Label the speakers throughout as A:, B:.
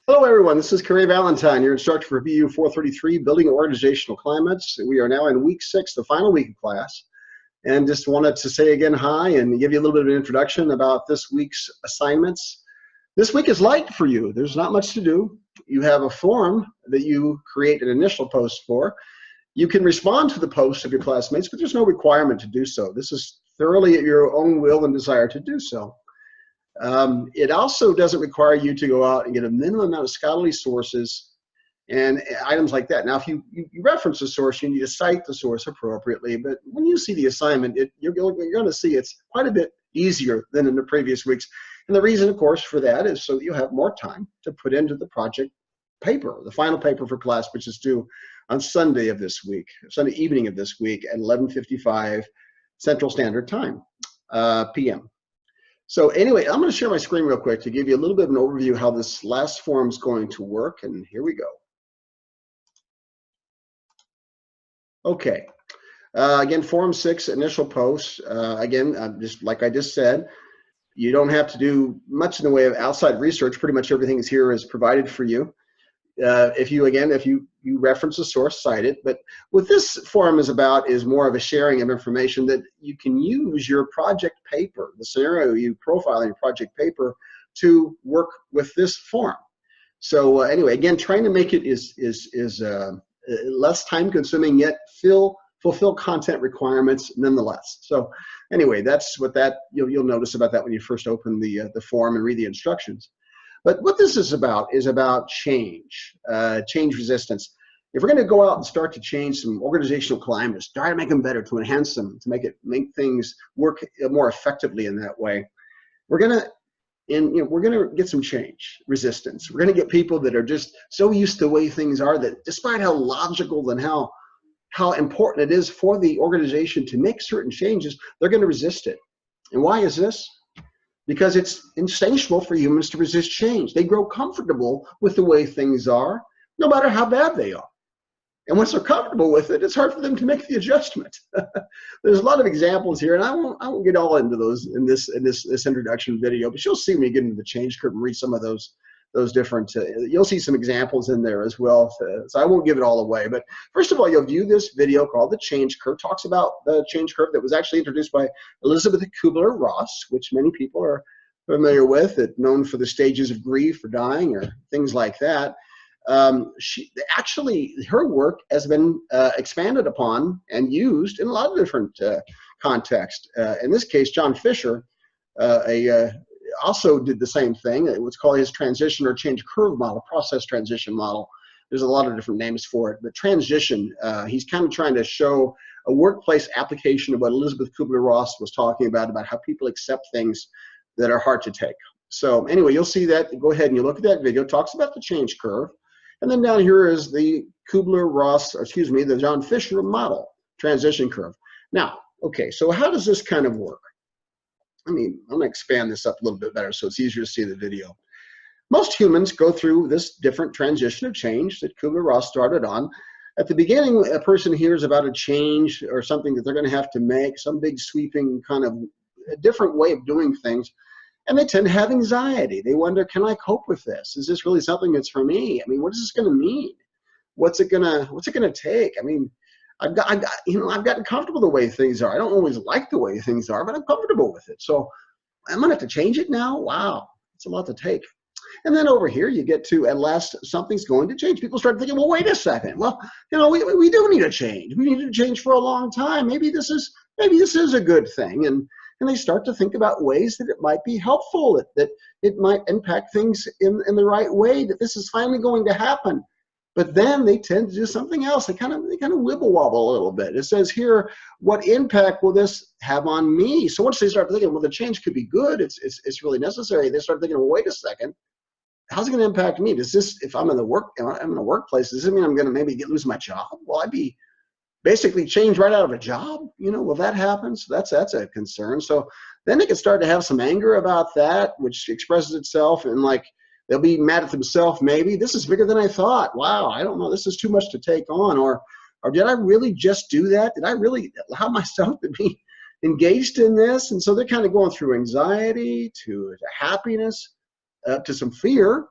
A: Hello everyone, this is Kerry Valentine, your instructor for BU 433, Building Organizational Climates. We are now in week 6, the final week of class, and just wanted to say again hi and give you a little bit of an introduction about this week's assignments. This week is light for you. There's not much to do. You have a form that you create an initial post for. You can respond to the post of your classmates, but there's no requirement to do so. This is thoroughly at your own will and desire to do so. It also doesn't require you to go out and get a minimum amount of scholarly sources and items like that. Now, if you reference the source, you need to cite the source appropriately, but when you see the assignment, you're going to see it's quite a bit easier than in the previous weeks. And the reason, of course, for that is so that you have more time to put into the project paper, the final paper for class, which is due on Sunday of this week, Sunday evening of this week at 11:55 Central Standard Time, p.m. So anyway, I'm going to share my screen real quick to give you a little bit of an overview of how this last form is going to work, and here we go. Okay, again, Form 6, initial post. Again, just like I just said, you don't have to do much in the way of outside research. Pretty much everything is here is provided for you. If you reference a source, cite it. But what this forum is about is more of a sharing of information that you can use your project paper, the scenario you profile in your project paper, to work with this forum. So anyway, again, trying to make it is less time consuming yet fulfill content requirements nonetheless. So anyway, that's what you'll notice about that when you first open the forum and read the instructions. But what this is about change, change resistance. If we're going to go out and start to change some organizational climates, try to make them better, to enhance them, to make things work more effectively in that way, we're going to get some change resistance. We're going to get people that are just so used to the way things are that despite how logical and how important it is for the organization to make certain changes, they're going to resist it. And why is this? Because it's insatiable for humans to resist change. They grow comfortable with the way things are, no matter how bad they are. And once they're comfortable with it, it's hard for them to make the adjustment. There's a lot of examples here, and I won't get all into those in this introduction video, but you'll see when you get into the change curve and read some of those different, you'll see some examples in there as well. So I won't give it all away. But first of all, you'll view this video called The Change Curve. Talks about the change curve that was actually introduced by Elizabeth Kubler-Ross, which many people are familiar with, known for the stages of grief or dying or things like that. Her work has been expanded upon and used in a lot of different contexts. In this case, John Fisher, also did the same thing. It was called his transition or change curve model, process transition model. There's a lot of different names for it, but transition, he's kind of trying to show a workplace application of what Elizabeth Kubler-Ross was talking about how people accept things that are hard to take. So anyway, you'll see that. Go ahead and you look at that video. It talks about the change curve. And then down here is the the John Fisher model, transition curve. Now, okay, so how does this kind of work? I'm going to expand this up a little bit better so it's easier to see the video. Most humans go through this different transition of change that Kubler-Ross started on. At the beginning, a person hears about a change or something that they're going to have to make, some big sweeping kind of a different way of doing things, and they tend to have anxiety. They wonder, can I cope with this? Is this really something that's for me? What is this going to mean? What's it gonna take? I've gotten comfortable the way things are. I don't always like the way things are, but I'm comfortable with it. So I'm gonna have to change it now? Wow, it's a lot to take. And then over here, you get to, at last, something's going to change. People start thinking, well, wait a second. Well, we do need a change. We needed a change for a long time. Maybe this is a good thing. And they start to think about ways that it might be helpful, that it might impact things in the right way, that this is finally going to happen. But then they tend to do something else. They kind of wibble wobble a little bit. It says here, what impact will this have on me? So once they start thinking, well, the change could be good, it's really necessary, they start thinking, well, wait a second, how's it going to impact me? Does this, if I'm in the workplace, does it mean I'm going to maybe lose my job? Will I be basically changed right out of a job? Will that happen? So that's a concern. So then they can start to have some anger about that, which expresses itself in they'll be mad at themselves, maybe. This is bigger than I thought. Wow, I don't know. This is too much to take on. Or did I really just do that? Did I really allow myself to be engaged in this? And so they're kind of going through anxiety to happiness, to some fear.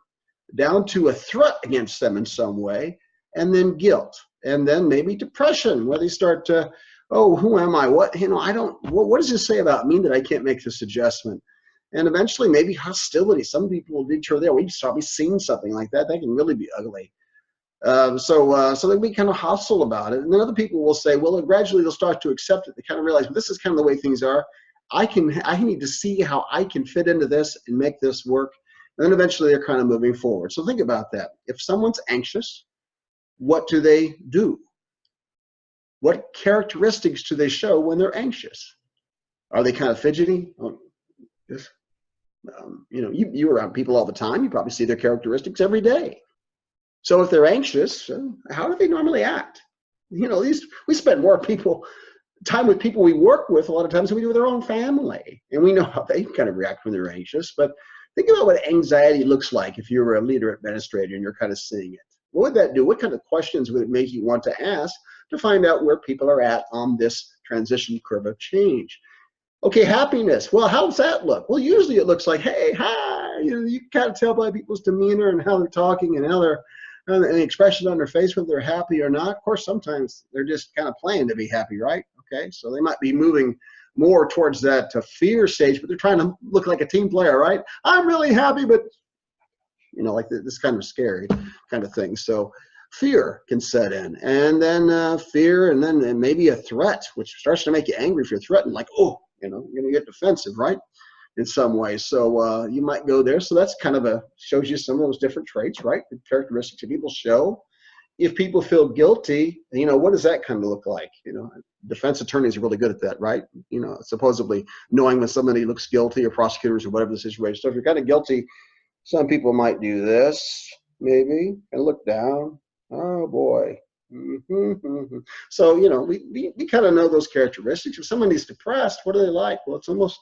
A: down to a threat against them in some way, and then guilt, and then maybe depression, where they start to, oh, who am I? What, I don't, what does this say about me that I can't make this adjustment? And eventually maybe hostility. Some people will detour there. We've probably seen something like that. That can really be ugly. So they'll be kind of hostile about it. And then other people will say, well, gradually they'll start to accept it. They kind of realize, well, this is kind of the way things are. I need to see how I can fit into this and make this work. And then eventually they're kind of moving forward. So think about that. If someone's anxious, what do they do? What characteristics do they show when they're anxious? Are they kind of fidgety? Oh, yes. You're around people all the time. You probably see their characteristics every day. So if they're anxious, how do they normally act? We spend more time with people we work with a lot of times than we do with our own family. And we know how they kind of react when they're anxious. But think about what anxiety looks like if you were a leader administrator and you're kind of seeing it. What would that do? What kind of questions would it make you want to ask to find out where people are at on this transition curve of change? Okay, happiness. Well, how does that look? Well, usually it looks like, hey, hi. You can kind of tell by people's demeanor and how they're talking and how they're, and the expression on their face whether they're happy or not. Of course, sometimes they're just kind of playing to be happy, right? Okay, so they might be moving more towards that fear stage, but they're trying to look like a team player, right? I'm really happy, but like this kind of scary kind of thing. So fear can set in, and then fear, and then maybe a threat, which starts to make you angry if you're threatened, like, oh, you're going to get defensive, right? In some ways. So you might go there. So that's kind of shows you some of those different traits, right? The characteristics that people show. If people feel guilty, what does that kind of look like? Defense attorneys are really good at that, right? Supposedly knowing when somebody looks guilty, or prosecutors, or whatever the situation. So if you're kind of guilty, some people might do this, maybe, and look down. Oh boy. Mm-hmm. So, we kind of know those characteristics. If somebody's depressed, what are they like? Well, it's almost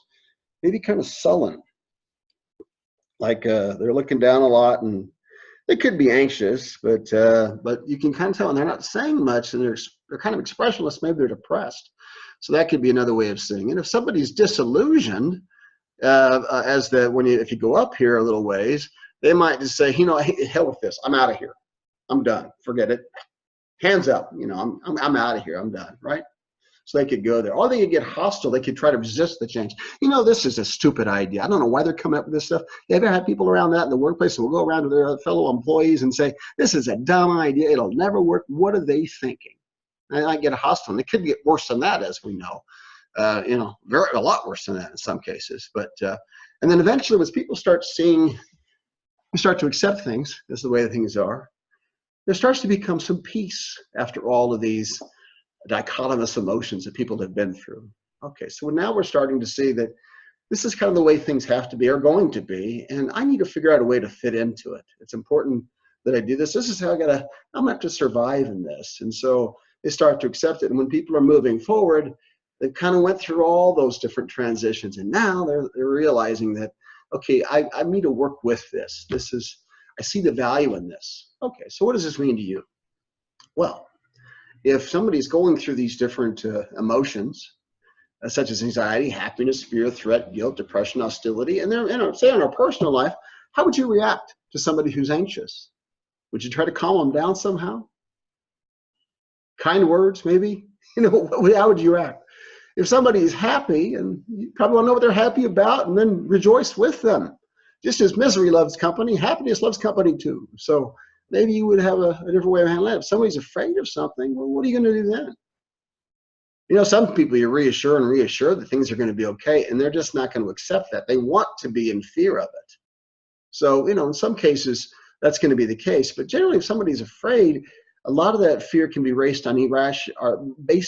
A: maybe kind of sullen. Like they're looking down a lot, and they could be anxious, but you can kind of tell, and they're not saying much, and they're kind of expressionless. Maybe they're depressed. So that could be another way of seeing it. If somebody's disillusioned, if you go up here a little ways, they might just say, hell with this. I'm out of here. I'm done. Forget it. Hands up. I'm out of here. I'm done. Right? So they could go there. Or they could get hostile. They could try to resist the change. This is a stupid idea. I don't know why they're coming up with this stuff. You ever had people around that in the workplace who will go around to their fellow employees and say, this is a dumb idea. It'll never work. What are they thinking? And I get hostile. And it could get worse than that, as we know. A lot worse than that in some cases. But and then eventually, as people start to accept things as the way things are, there starts to become some peace after all of these dichotomous emotions that people have been through. Okay, so now we're starting to see that this is kind of the way things have to be, or going to be, and I need to figure out a way to fit into it. It's important that I do this. This is how I'm gonna have to survive in this. And so they start to accept it. And when people are moving forward, they kind of went through all those different transitions, and now they're realizing that, okay, I need to work with this. I see the value in this. Okay, so what does this mean to you? Well, if somebody's going through these different emotions, such as anxiety, happiness, fear, threat, guilt, depression, hostility, and they're, say in our personal life, how would you react to somebody who's anxious? Would you try to calm them down somehow? Kind words, maybe? How would you react? If somebody is happy, and you probably want to know what they're happy about, and then rejoice with them. Just as misery loves company, happiness loves company too. So maybe you would have a different way of handling it. If somebody's afraid of something, well, what are you going to do then? Some people you reassure that things are going to be okay, and they're just not going to accept that. They want to be in fear of it. So, in some cases, that's going to be the case. But generally, if somebody's afraid, a lot of that fear can be based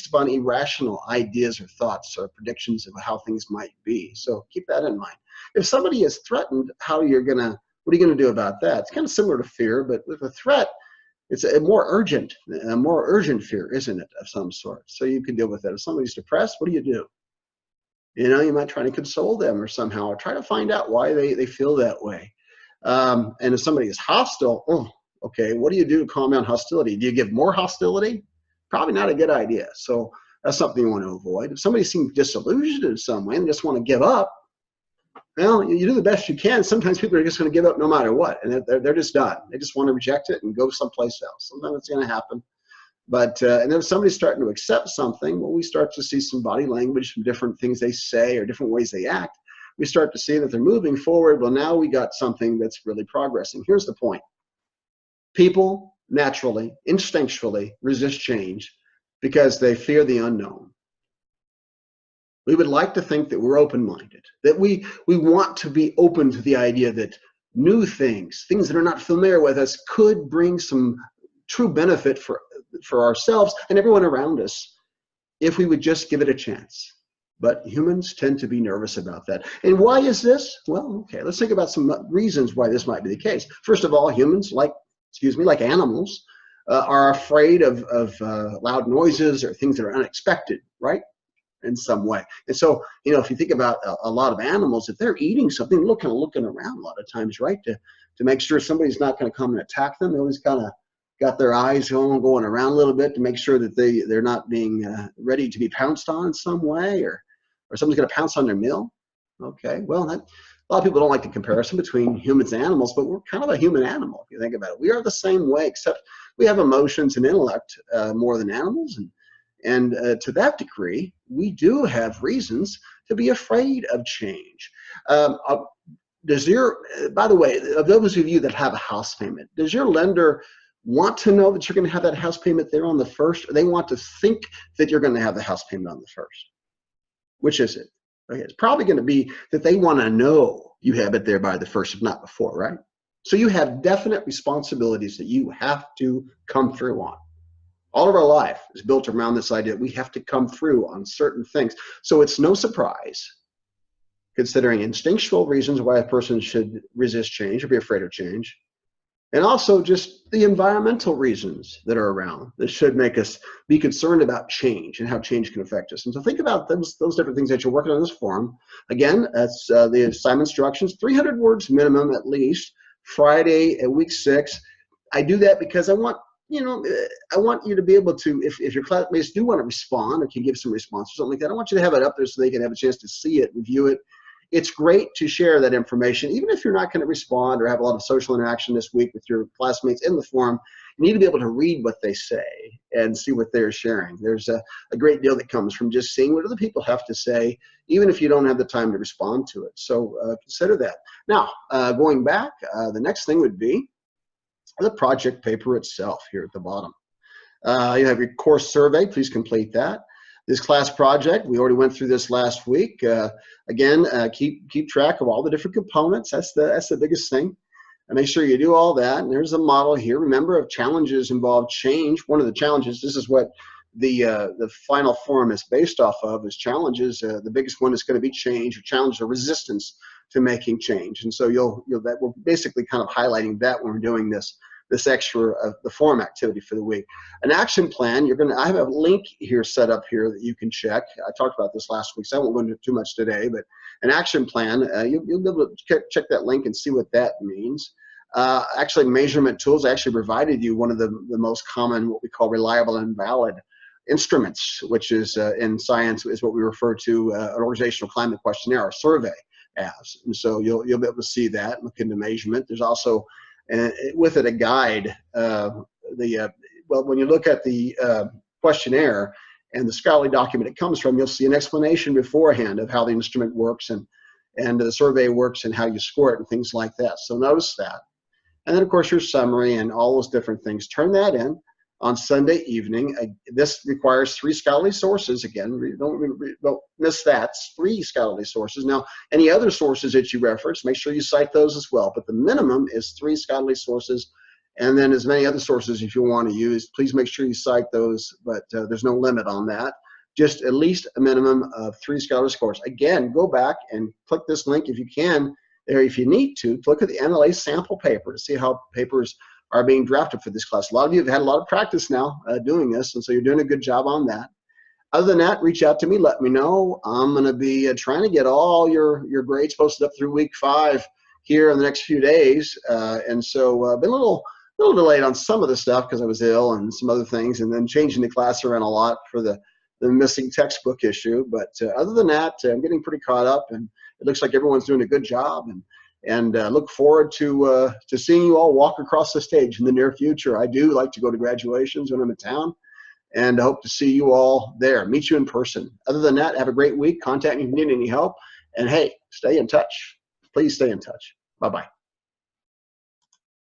A: upon irrational ideas or thoughts or predictions of how things might be. So keep that in mind. If somebody is threatened, what are you going to do about that? It's kind of similar to fear, but with a threat, it's a more urgent fear, isn't it, of some sort? So you can deal with that. If somebody's depressed, what do? You might try to console them or somehow, or try to find out why they feel that way. And if somebody is hostile, okay, what do you do to calm down hostility? Do you give more hostility? Probably not a good idea. So that's something you want to avoid. If somebody seems disillusioned in some way and just want to give up, Well, you do the best you can. Sometimes people are just going to give up no matter what, and they're just done. They just want to reject it and go someplace else. Sometimes it's going to happen. But and then if somebody's starting to accept something, well, we start to see some body language, some different things they say or different ways they act. We start to see that they're moving forward. Well, now we got something that's really progressing. Here's the point. People naturally, instinctually resist change because they fear the unknown. We would like to think that we're open-minded, that we want to be open to the idea that new things that are not familiar with us, could bring some true benefit for ourselves and everyone around us if we would just give it a chance. But humans tend to be nervous about that. And why is this? Well, okay, let's think about some reasons why this might be the case. First of all, humans, like animals, are afraid of loud noises or things that are unexpected, right? In some way. And so, if you think about a lot of animals, if they're eating something, they're kind of looking around a lot of times, right? To make sure somebody's not going to come and attack them. They always kind of got their eyes going around a little bit to make sure that they're not being ready to be pounced on in some way, or someone's going to pounce on their meal. Okay, well, a lot of people don't like the comparison between humans and animals, but we're kind of a human animal if you think about it. We are the same way, except we have emotions and intellect more than animals, and to that degree, we do have reasons to be afraid of change. By the way, of those of you that have a house payment, does your lender want to know that you're going to have that house payment there on the 1st, or they want to think that you're going to have the house payment on the 1st? Which is it? Okay, it's probably going to be that they want to know you have it there by the 1st, if not before, right? So you have definite responsibilities that you have to come through on. All of our life is built around this idea that we have to come through on certain things. So it's no surprise, considering instinctual reasons why a person should resist change or be afraid of change, and also just the environmental reasons that are around that should make us be concerned about change and how change can affect us. And so think about those different things that you're working on this form. Again, that's the assignment instructions, 300 words minimum at least, Friday at week 6. I do that because I want you to be able to, if your classmates do want to respond or can give some response or something like that, I want you to have it up there so they can have a chance to see it, review it. It's great to share that information, even if you're not going to respond or have a lot of social interaction this week with your classmates in the forum. You need to be able to read what they say and see what they're sharing. There's a great deal that comes from just seeing what other people have to say, even if you don't have the time to respond to it. So consider that. Now, going back, the next thing would be the project paper itself here at the bottom. You have your course survey. Please complete that. This class project, we already went through this last week. Again, keep track of all the different components. That's the biggest thing. And make sure you do all that. And there's a model here. Remember, if challenges involve change, one of the challenges, this is what the final form is based off of, is challenges. The biggest one is going to be change, or challenge, or resistance to making change. And so that we're basically kind of highlighting that when we're doing this extra the form activity for the week. An action plan, I have a link here set up here that you can check. I talked about this last week, so I won't go into too much today, but an action plan, you'll be able to check that link and see what that means. Actually, measurement tools, I actually provided you one of the most common, what we call reliable and valid instruments, which is in science is what we refer to an organizational climate questionnaire or survey as. And so you'll be able to see that, look into measurement. There's also with it a guide. Well, when you look at the questionnaire and the scholarly document it comes from, you'll see an explanation beforehand of how the instrument works and the survey works and how you score it and things like that. So notice that. And then, of course, your summary and all those different things. Turn that in on Sunday evening. This requires 3 scholarly sources. Again, don't miss that. It's 3 scholarly sources. Now, any other sources that you reference, make sure you cite those as well. But the minimum is 3 scholarly sources, and then as many other sources if you want to use. Please make sure you cite those, but there's no limit on that. Just at least a minimum of 3 scholarly scores. Again, go back and click this link if you can, or if you need to look at the NLA sample paper to see how papers are being drafted for this class. A lot of you have had a lot of practice now doing this, and so you're doing a good job on that. Other than that, reach out to me, let me know. I'm going to be trying to get all your grades posted up through week 5 here in the next few days, and so been a little delayed on some of the stuff because I was ill and some other things, and then changing the class around a lot for the missing textbook issue. But other than that, I'm getting pretty caught up, and it looks like everyone's doing a good job, and look forward to seeing you all walk across the stage in the near future. I do like to go to graduations when I'm in town, and I hope to see you all there, meet you in person. Other than that, have a great week. Contact me if you need any help. And hey, stay in touch. Please stay in touch. Bye-bye.